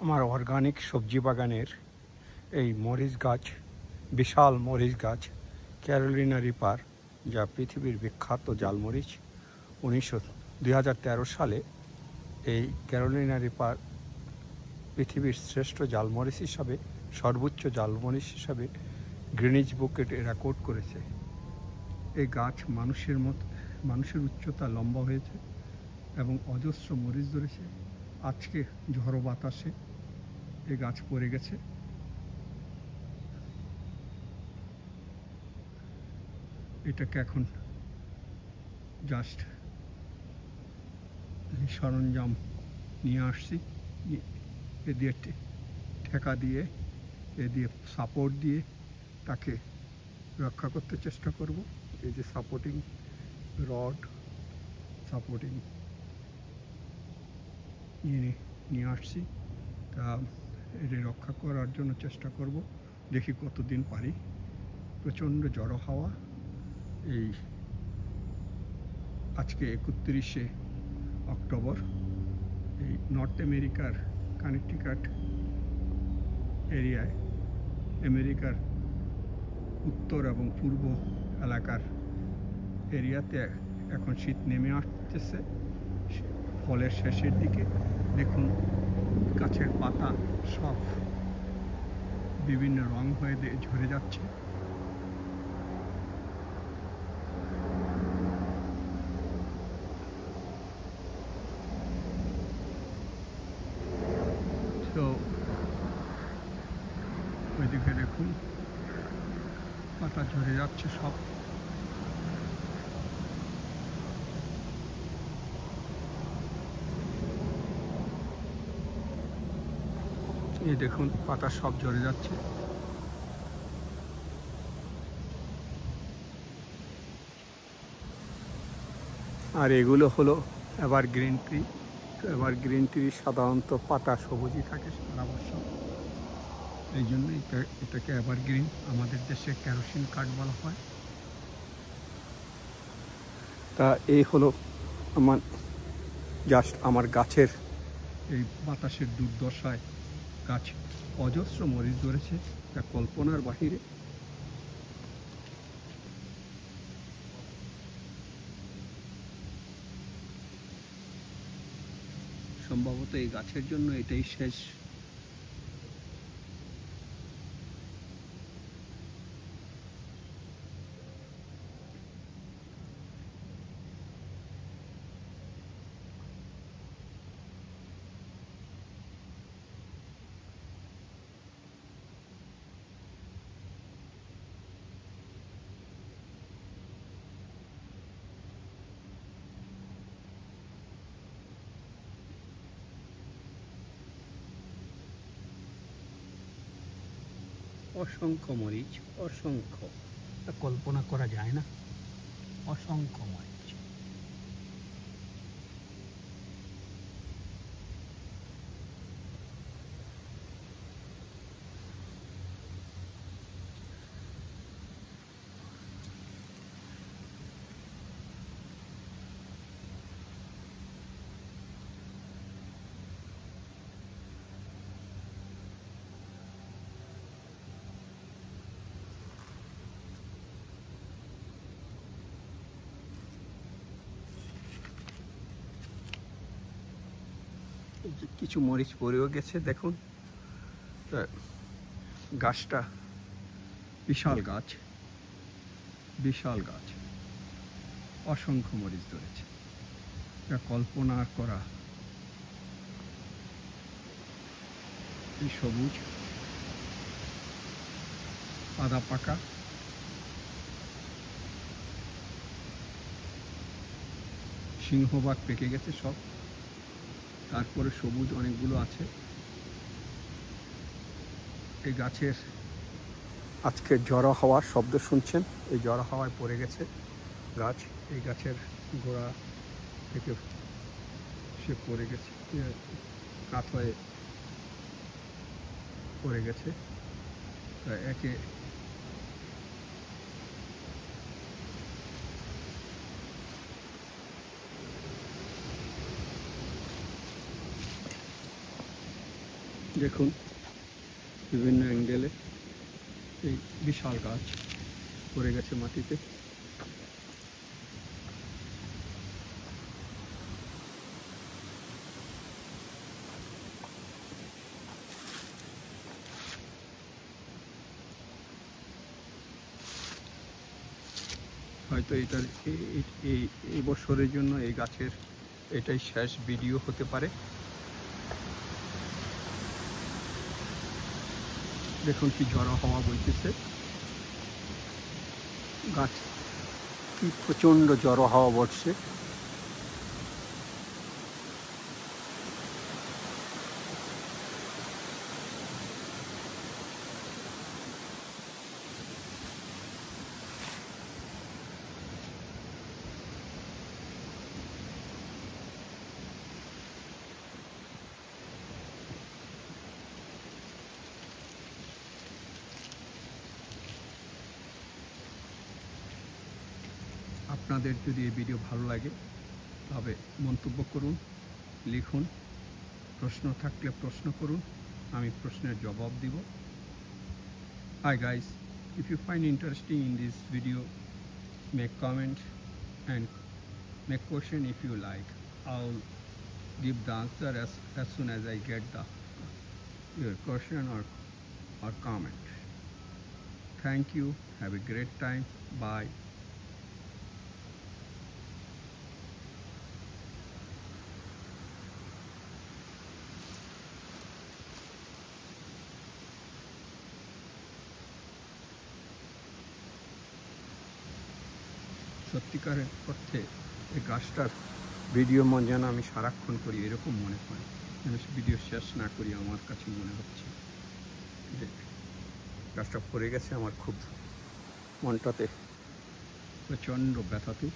আমার অর্গানিক সবজি বাগানের এই মরিচ গাছ, বিশাল মরিচ গাছ ক্যারোলিনা রিপার, যা পৃথিবীর বিখ্যাত জালমরিচ। 2013 সালে এই ক্যারোলিনা রিপার পৃথিবীর শ্রেষ্ঠ জালমরিচ হিসাবে, সর্বোচ্চ জালমরিচ হিসাবে গ্রিনিচ বুকে রেকর্ড করেছে। এই গাছ মানুষের উচ্চতা লম্বা হয়েছে এবং অজস্র মরিচ ধরেছে। আজকে ঝড়ো বাতাসে এই গাছ পড়ে গেছে। এটাকে এখন জাস্ট সরঞ্জাম নিয়ে আসছি, এ দিয়ে ঠেকা দিয়ে, এ দিয়ে সাপোর্ট দিয়ে তাকে রক্ষা করতে চেষ্টা করব। এই যে সাপোর্টিং রড, সাপোর্টিং নিয়ে আসছি, তা এর রক্ষা করার জন্য চেষ্টা করব। দেখি কতদিন পারি। প্রচণ্ড ঝড়ো হাওয়া। এই আজকে 31শে অক্টোবর এই নর্থ আমেরিকার কানেকটিকাট এরিয়ায়, আমেরিকার উত্তর এবং পূর্ব এলাকার এরিয়াতে এখন শীত নেমে আসতেছে। ফলের শেষের দিকে দেখুন গাছের পাতা সব বিভিন্ন রং হয়ে ঝরে যাচ্ছে। তো ওইদিকে দেখুন পাতা ঝরে যাচ্ছে সব। এই দেখুন পাতা সব ঝরে যাচ্ছে। আর এগুলো হলো এভারগ্রিন ট্রি। এভারগ্রিন ট্রি সাধারণত পাতা সবুজই থাকে সারা বছর, এই জন্য এটাকে এভারগ্রিন। আমাদের দেশে কেরোসিন কাঠ বলা হয়। তা এই হলো আমার গাছের এই বাতাসের দুর্দশায় গাছ অজস্র মরিচ ধরেছে, তা কল্পনার বাহিরে। সম্ভবত এই গাছের জন্য এটাই শেষ। অসংখ্য মরিচ, অসংখ্য, কল্পনা করা যায় না। অসংখ্য মরিচ। কিছু মরিচ পড়েও গেছে দেখুন। গাছটা বিশাল গাছ, বিশাল গাছ, অসংখ্য মরিচ ধরেছে। এটা কল্পনা করা। এই সবুজ আদা পাকা, সিংহভাগ পেকে গেছে সব, তারপরে সবুজ অনেকগুলো আছে। এই গাছের আজকে ঝড়ো হাওয়ার শব্দ শুনছেন। এই ঝড়ো হাওয়ায় পড়ে গেছে গাছ। এই গাছের গোড়া থেকে সে পড়ে গেছে, কাত হয়ে পড়ে গেছে। একে দেখুন বিভিন্ন অ্যাঙ্গেলে এই বিশাল গাছ পড়ে গেছে মাটিতে। হয়তো এটার এই বছরের জন্য এই গাছের এটাই শেষ ভিডিও হতে পারে। দেখুন কি ঝড়ো হাওয়া বইতেছে, গাছ কি প্রচণ্ড ঝড়ো হাওয়া বসছে। আপনাদের যদি এই ভিডিও ভালো লাগে তবে মন্তব্য করুন, লিখুন, প্রশ্ন থাকলে প্রশ্ন করুন, আমি প্রশ্নের জবাব দিব। Hi guys, if you find interesting in this video, make comment and make question if you like. I'll give the answer as soon as I get your question or comment. Thank you, have a great time, bye. সত্যিকারের অর্থে এই গাছটার video যেন আমি সারাক্ষণ করি এরকম মনে হয়, আমি ভিডিও শেষ না করি আমার কাছে মনে হচ্ছে যে গাছটা পড়ে গেছে। আমার খুব মনটাতে প্রচণ্ড ব্যথাতুর।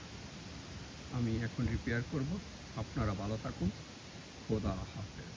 আমি এখন রিপেয়ার করব। আপনারা ভালো থাকুন। খোদা হাফেজ।